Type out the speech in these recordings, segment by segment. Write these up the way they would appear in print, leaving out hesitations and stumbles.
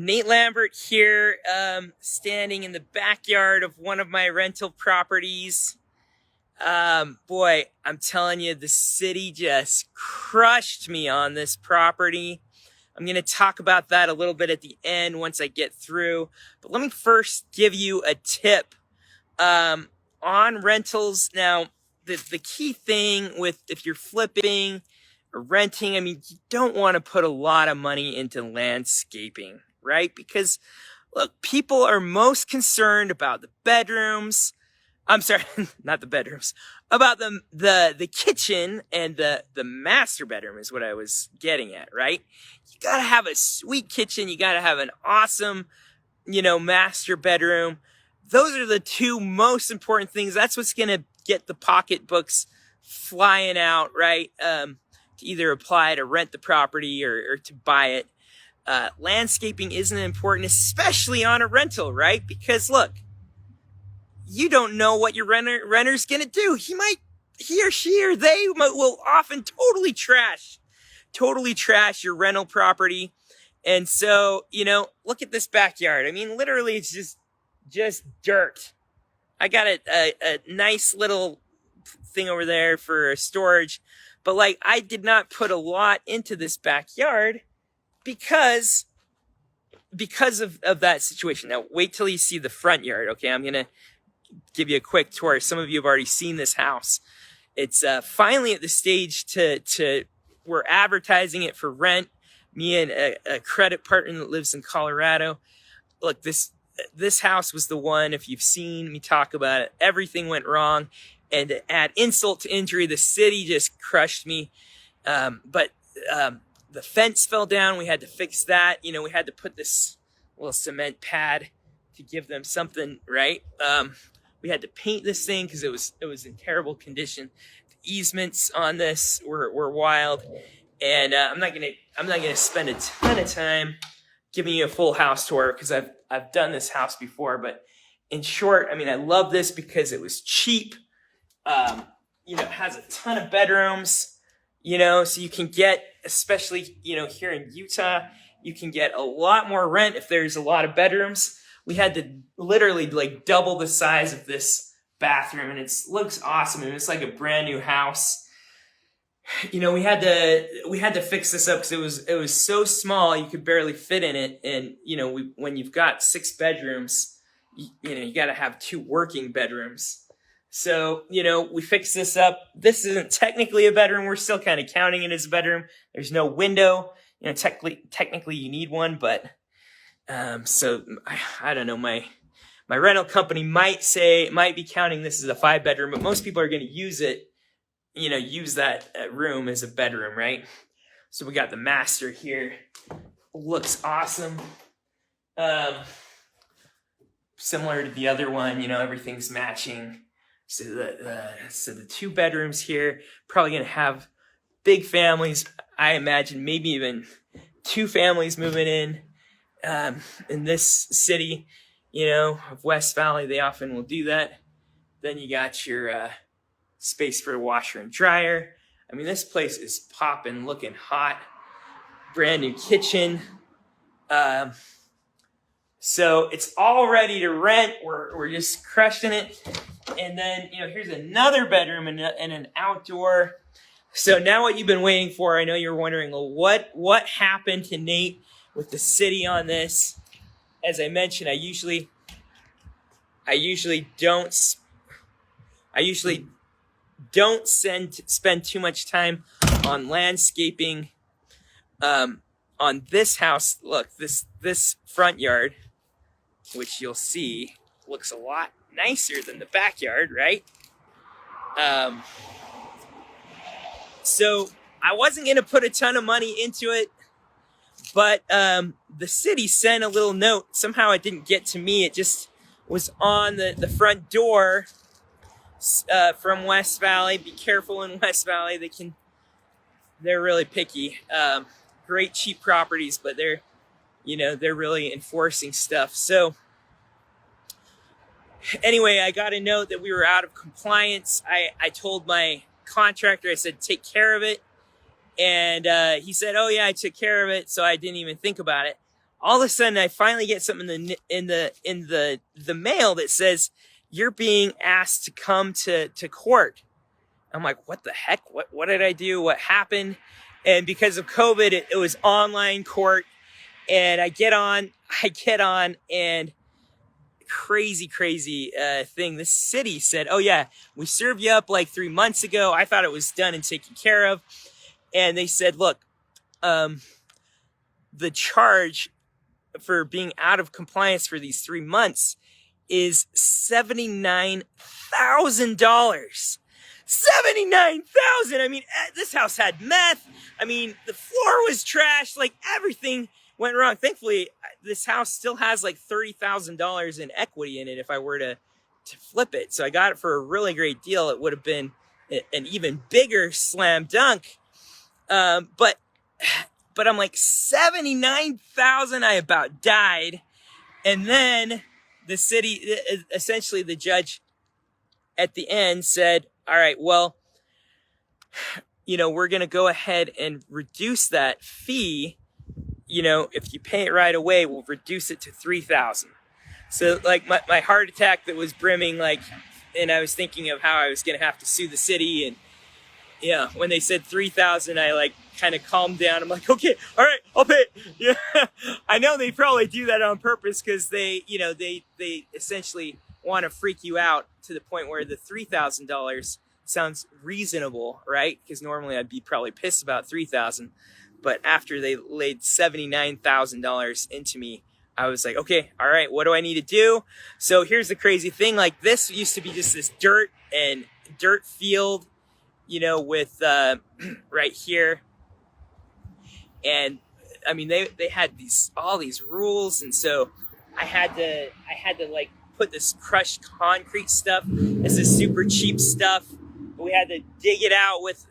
Nate Lambert here, standing in the backyard of one of my rental properties. Boy, I'm telling you, the city just crushed me on this property. I'm going to talk about that a little bit at the end once I get through. But let me first give you a tip on rentals. Now, the key thing with if you're flipping or renting, you don't want to put a lot of money into landscaping, right? Because look, people are most concerned about the bedrooms. I'm sorry, not the bedrooms, about the kitchen and the master bedroom is what I was getting at, right? You gotta have a sweet kitchen. You gotta have an awesome, master bedroom. Those are the two most important things. That's what's gonna get the pocketbooks flying out, right? To either apply to rent the property or to buy it. Landscaping isn't important, especially on a rental, right? Because look, you don't know what your renter's gonna do. He or she or they will often totally trash your rental property. And so, look at this backyard. Literally it's just dirt. I got a nice little thing over there for storage, but I did not put a lot into this backyard because of that situation. Now wait till you see the front yard. Okay, I'm gonna give you a quick tour. Some of you have already seen this house. It's finally at the stage to we're advertising it for rent. Me and a credit partner that lives in Colorado. Look, this house was the one. If you've seen me talk about it, everything went wrong, and to add insult to injury, the city just crushed me. But the fence fell down. We had to fix that. We had to put this little cement pad to give them something, right? We had to paint this thing because it was in terrible condition. The easements on this were wild, and I'm not gonna spend a ton of time giving you a full house tour because I've done this house before. But in short, I love this because it was cheap. It has a ton of bedrooms. So you can get, especially here in Utah, you can get a lot more rent if there's a lot of bedrooms. We had to literally double the size of this bathroom, and it looks awesome. It's like a brand new house. We had to fix this up because it was so small you could barely fit in it. And when you've got 6 bedrooms, you got to have 2 working bedrooms. So we fixed this up. This isn't technically a bedroom. We're still kind of counting it as a bedroom. There's no window. Technically you need one, but. So I don't know, my rental company might be counting this as a 5-bedroom, but most people are going to use that room as a bedroom, right? So we got the master here. Looks awesome. Similar to the other one, everything's matching. So the 2 bedrooms here, probably going to have big families. I imagine maybe even 2 families moving in this city, of West Valley. They often will do that. Then you got your space for a washer and dryer. This place is popping, looking hot. Brand new kitchen. So it's all ready to rent. We're just crushing it. And then, here's another bedroom and an outdoor. So now what you've been waiting for, I know you're wondering, well, what happened to Nate with the city on this? As I mentioned, I usually don't spend too much time on landscaping. On this house, look, this front yard, which you'll see looks a lot nicer than the backyard, right? So I wasn't gonna put a ton of money into it, but the city sent a little note. Somehow it didn't get to me. It just was on the front door from West Valley. Be careful in West Valley. They're really picky. Great cheap properties, but they're really enforcing stuff. So anyway, I got a note that we were out of compliance. I told my contractor, I said, take care of it. And he said, oh yeah, I took care of it. So I didn't even think about it. all of a sudden I finally get something in the mail that says you're being asked to come to court. I'm like, what the heck? What did I do? What happened? And because of COVID, it was online court. And I get on and crazy thing. The city said, oh yeah, we served you up like 3 months ago. I thought it was done and taken care of. And they said, look, the charge for being out of compliance for these 3 months is $79,000. $79,000. I mean, this house had meth. I mean, the floor was trashed. Like, everything went wrong. Thankfully, this house still has like $30,000 in equity in it if I were to flip it. So I got it for a really great deal. It would have been an even bigger slam dunk. But I'm like, $79,000. I about died. And then the city, essentially the judge at the end said, all right, well, we're going to go ahead and reduce that fee. If you pay it right away, we'll reduce it to $3,000. So like my heart attack that was brimming, and I was thinking of how I was going to have to sue the city. And yeah, when they said $3,000, I kind of calmed down. I'm like, okay, all right, I'll pay it. Yeah. I know they probably do that on purpose because they essentially want to freak you out to the point where the $3,000 sounds reasonable, right? Because normally I'd be probably pissed about $3,000. But after they laid $79,000 into me, I was like, okay, all right, what do I need to do? So here's the crazy thing. Like, this used to be just this dirt field, with right here. And I mean, they had all these rules. And so I had to like put this crushed concrete stuff. This is super cheap stuff. We had to dig it out with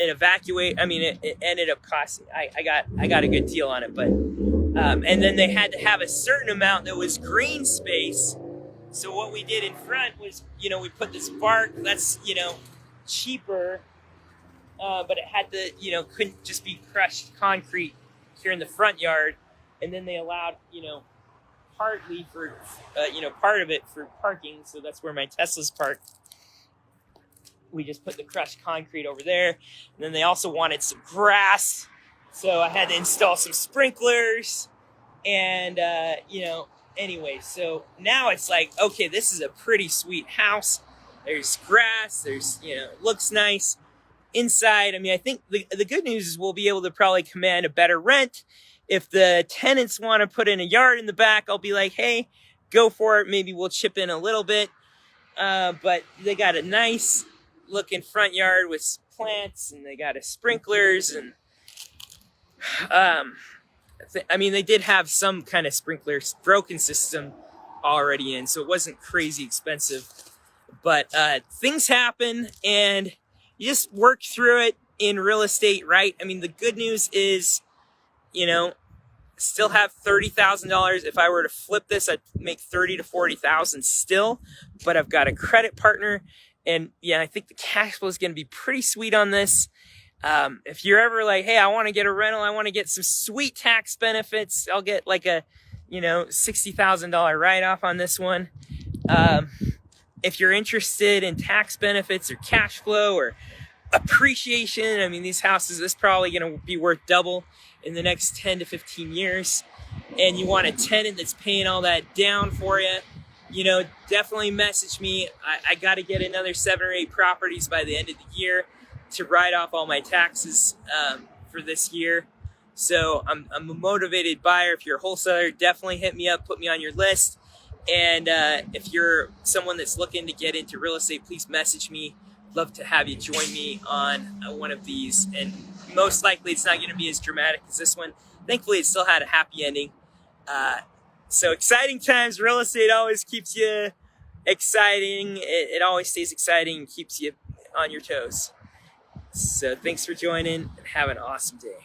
an evacuate. I mean, it ended up costing. I got a good deal on it, but and then they had to have a certain amount that was green space. So what we did in front was, we put this bark. That's cheaper, but it had to couldn't just be crushed concrete here in the front yard. And then they allowed partly for part of it for parking. So that's where my Tesla's parked. We just put the crushed concrete over there. And then they also wanted some grass. So I had to install some sprinklers. And, anyway, so now it's like, okay, this is a pretty sweet house. There's grass. There's, it looks nice. Inside, I mean, I think the good news is we'll be able to probably command a better rent. If the tenants want to put in a yard in the back, I'll be like, hey, go for it. Maybe we'll chip in a little bit. But they got a nice looking front yard with plants, and they got sprinklers, and I mean, they did have some kind of sprinkler broken system already in, so it wasn't crazy expensive. But things happen, and you just work through it in real estate, right? I mean, the good news is, still have $30,000. If I were to flip this, I'd make $30,000 to $40,000 still. But I've got a credit partner. And yeah, I think the cash flow is going to be pretty sweet on this. If you're ever like, hey, I want to get a rental, I want to get some sweet tax benefits, I'll get like a, $60,000 write-off on this one. If you're interested in tax benefits or cash flow or appreciation, I mean, these houses, this is probably going to be worth double in the next 10 to 15 years. And you want a tenant that's paying all that down for you, definitely message me. I got to get another 7 or 8 properties by the end of the year to write off all my taxes for this year. So I'm a motivated buyer. If you're a wholesaler, definitely hit me up, put me on your list. And if you're someone that's looking to get into real estate, please message me. Love to have you join me on one of these. And most likely it's not going to be as dramatic as this one. Thankfully, it still had a happy ending. So exciting times. Real estate always keeps you exciting. It always stays exciting and keeps you on your toes. So thanks for joining, and have an awesome day.